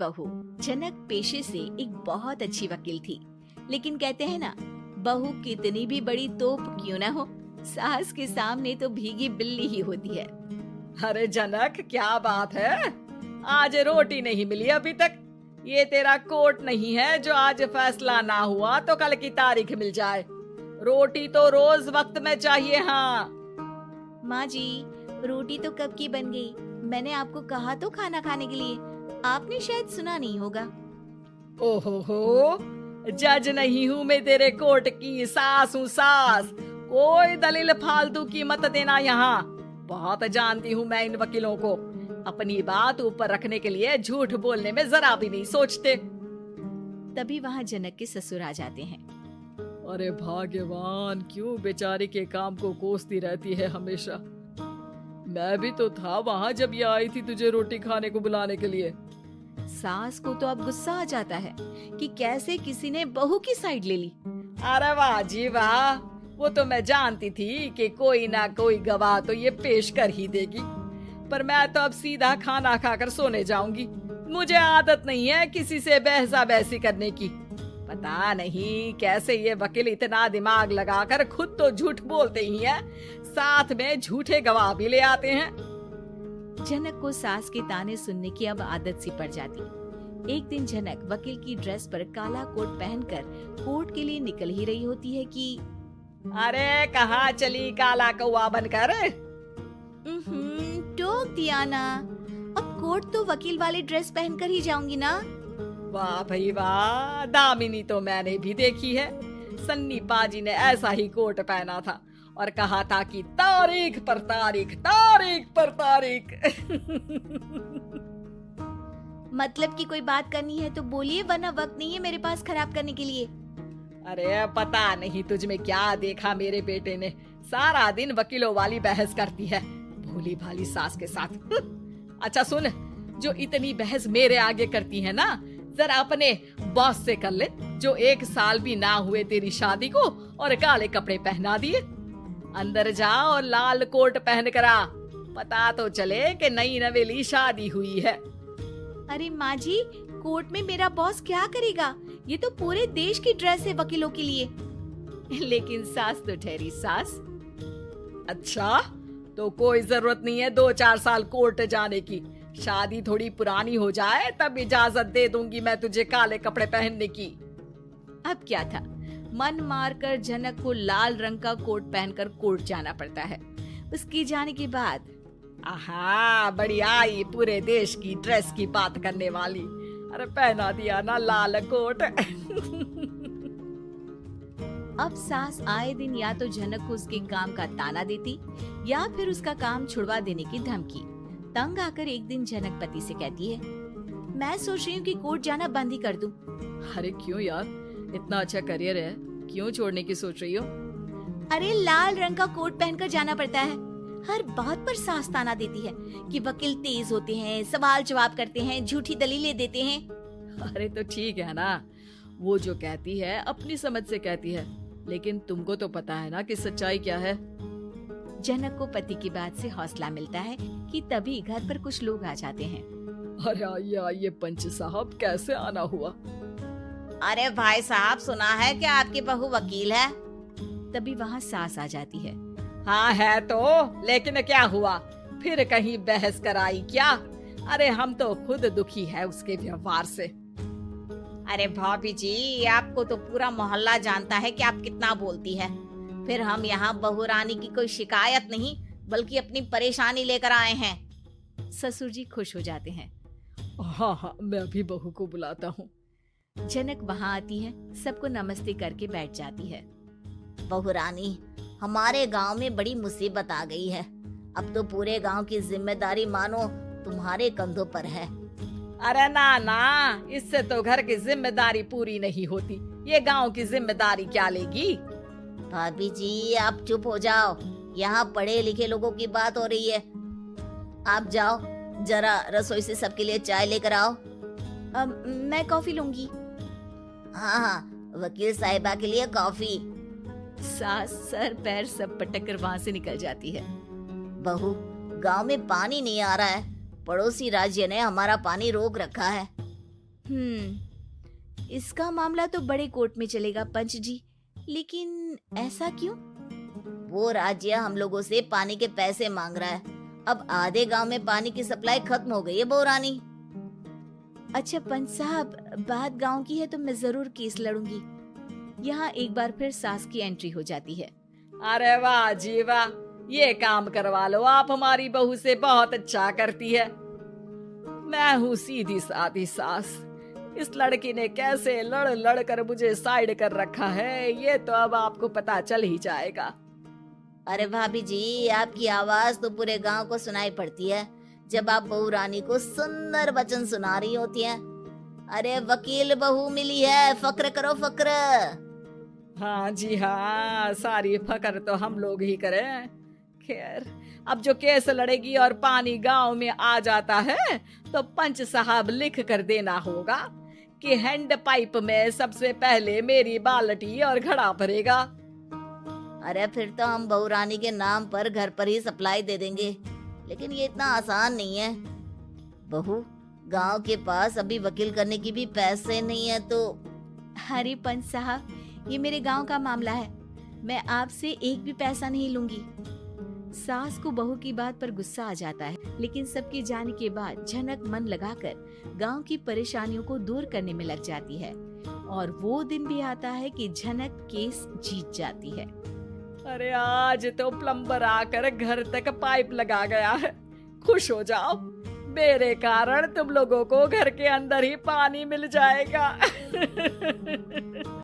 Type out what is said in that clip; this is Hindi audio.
बहू। जनक पेशे से एक बहुत अच्छी वकील थी, लेकिन कहते हैं ना, बहू कितनी भी बड़ी तोप क्यों ना हो, सास के सामने तो भीगी बिल्ली ही होती है। अरे जनक, क्या बात है, आज रोटी नहीं मिली अभी तक। ये तेरा कोर्ट नहीं है जो आज फैसला ना हुआ तो कल की तारीख मिल जाए। रोटी तो रोज वक्त में चाहिए। हाँ माँ जी, रोटी तो कब की बन गई। मैंने आपको कहा तो खाना खाने के लिए, आपने शायद सुना नहीं होगा। ओहो, जज नहीं हूँ मैं तेरे कोर्ट की, सास हूँ सास। कोई दलील फालतू की मत देना यहाँ। बहुत जानती हूँ मैं इन वकीलों को, अपनी बात ऊपर रखने के लिए झूठ बोलने में जरा भी नहीं सोचते। तभी वहाँ जनक के ससुर आ जाते हैं। अरे भाग्यवान, क्यों बेचारी के काम को कोसती रहती है हमेशा। मैं भी तो था वहाँ जब ये आई थी तुझे रोटी खाने को बुलाने के लिए। सास को तो अब गुस्सा आ जाता है कि कैसे किसी ने बहू की साइड ले ली। अरे वाह जी वाह, वो तो मैं जानती थी कि कोई ना कोई गवाह तो ये पेश कर ही देगी। पर मैं तो अब सीधा खाना खाकर सोने जाऊंगी। मुझे आदत नहीं है किसी से बहसा बहसी करने की। पता नहीं कैसे ये वकील इतना दिमाग लगाकर खुद तो झूठ बोलते ही हैं, साथ में झूठे गवाह भी ले आते हैं। जनक को सास के ताने सुनने की अब आदत सी पड़ जाती। एक दिन जनक वकील की ड्रेस पर काला कोट पहनकर कोर्ट के लिए निकल ही रही होती है कि अरे कहाँ चली काला कौवा बनकर। टोक दिया ना, अब कोर्ट तो वकील वाली ड्रेस पहनकर ही जाऊंगी ना। वाह भाई वाह, दामिनी तो मैंने भी देखी है। सन्नी पाजी ने ऐसा ही कोट पहना था और कहा था कि तारीख पर तारीख, तारीख पर तारीख। मतलब कि कोई बात करनी है तो बोलिए, वरना वक्त नहीं है मेरे पास खराब करने के लिए। अरे पता नहीं तुझ में क्या देखा मेरे बेटे ने, सारा दिन वकीलों वाली बहस करती है भोली भाली सास के साथ। अच्छा सुन, जो इतनी बहस मेरे आगे करती है ना, जरा अपने बॉस से कर ले, जो 1 साल भी ना हुए तेरी शादी को और काले कपड़े पहना दिए। अंदर जा और लाल कोट पहन कर आ, पता तो चले कि नई नवेली शादी हुई है। अरे माँ जी, कोर्ट में मेरा बॉस क्या करेगा, ये तो पूरे देश की ड्रेस है वकीलों के लिए। लेकिन सास तो ठहरी सास। अच्छा, तो कोई जरूरत नहीं है 2-4 साल कोर्ट जाने की। शादी थोड़ी पुरानी हो जाए तब इजाजत दे दूंगी मैं तुझे काले कपड़े पहनने की। अब क्या था, मन मारकर जनक को लाल रंग का कोट पहनकर कोर्ट जाना पड़ता है। उसके जाने के बाद आहा, बड़ी आई पूरे देश की ड्रेस की बात करने वाली। अरे पहना दिया ना लाल कोट। अब सास आए दिन या तो जनक को उसके काम का ताना देती या फिर उसका काम छुड़वा देने की धमकी। तंग आकर एक दिन जनक पति से कहती है, मैं सोच रही हूँ कि कोर्ट जाना बंद ही कर दूं। अरे क्यों यार, इतना अच्छा करियर है, क्यों छोड़ने की सोच रही हो? अरे लाल रंग का कोट पहनकर जाना पड़ता है। हर बात पर सास ताना देती है कि वकील तेज होते हैं, सवाल जवाब करते हैं, झूठी दलीलें देते हैं। अरे तो ठीक है ना, वो जो कहती है अपनी समझ से कहती है, लेकिन तुमको तो पता है ना कि सच्चाई क्या है। जनक को पति की बात से हौसला मिलता है कि तभी घर पर कुछ लोग आ जाते हैं। अरे आइए पंच साहब, कैसे आना हुआ? अरे भाई साहब, सुना है कि आपकी बहू वकील है। तभी वहाँ सास आ जाती है। हाँ है तो, लेकिन क्या हुआ, फिर कहीं बहस कराई क्या? अरे हम तो खुद दुखी है उसके व्यवहार से। अरे भाभी जी, आपको तो पूरा मोहल्ला जानता है कि आप कितना बोलती है। फिर हम यहाँ बहू रानी की कोई शिकायत नहीं, बल्कि अपनी परेशानी लेकर आए हैं। ससुर जी खुश हो जाते हैं। हाँ, मैं भी बहू को बुलाता हूँ। जनक वहाँ आती है, सबको नमस्ते करके बैठ जाती है। बहू रानी, हमारे गांव में बड़ी मुसीबत आ गई है। अब तो पूरे गांव की जिम्मेदारी मानो तुम्हारे कंधों पर है। अरे ना ना, इससे तो घर की जिम्मेदारी पूरी नहीं होती, ये गांव की जिम्मेदारी क्या लेगी? भाभी जी, आप चुप हो जाओ, यहाँ पढ़े लिखे लोगों की बात हो रही है। आप जाओ, जरा रसोई से सबके लिए चाय लेकर आओ। मैं कॉफी लूंगी। हाँ, वकील साहिबा के लिए कॉफी। सास सर पैर सब पटक कर वहाँ से निकल जाती है। बहू, गांव में पानी नहीं आ रहा है, पड़ोसी राज्य ने हमारा पानी रोक रखा है। इसका मामला तो बड़े कोर्ट में चलेगा पंच जी, लेकिन ऐसा क्यों? वो राज्य हम लोगों से पानी के पैसे मांग रहा है। अब आधे गांव में पानी की सप्लाई खत्म हो गई है बहुरानी। अच्छा पंच साहब, बात गांव की है तो मैं जरूर केस लड़ूंगी। यहाँ एक बार फिर सास की एंट्री हो जाती है। अरे वाह जी वाह, ये काम करवा लो आप हमारी बहू से, बहुत अच्छा करती है। मैं हूँ सीधी सादी सास, इस लड़की ने कैसे लड़ लड़ कर मुझे साइड कर रखा है ये तो अब आपको पता चल ही जाएगा। अरे भाभी जी, आपकी आवाज तो पूरे गांव को सुनाई पड़ती है जब आप बहू रानी को सुंदर वचन सुना रही होती हैं। अरे वकील बहू मिली है, फक्र करो फक्र। हाँ जी हाँ, सारी फकर तो हम लोग ही करें। खैर, अब जो केस लड़ेगी और पानी गांव में आ जाता है तो पंच साहब लिख कर देना होगा कि हैंड पाइप में सबसे पहले मेरी बाल्टी और घड़ा भरेगा। अरे फिर तो हम बहू रानी के नाम पर घर पर ही सप्लाई दे देंगे, लेकिन ये इतना आसान नहीं है। बहू, गांव के पास अभी वकील करने की भी पैसे नहीं है तो। अरे पंच साहब, ये मेरे गांव का मामला है, मैं आपसे एक भी पैसा नहीं लूंगी। सास को बहू की बात पर गुस्सा आ जाता है, लेकिन सबके जाने के बाद झनक मन लगाकर गांव की परेशानियों को दूर करने में लग जाती है। और वो दिन भी आता है कि झनक केस जीत जाती है। अरे आज तो प्लम्बर आकर घर तक पाइप लगा गया है, खुश हो जाओ, मेरे कारण तुम लोगों को घर के अंदर ही पानी मिल जाएगा।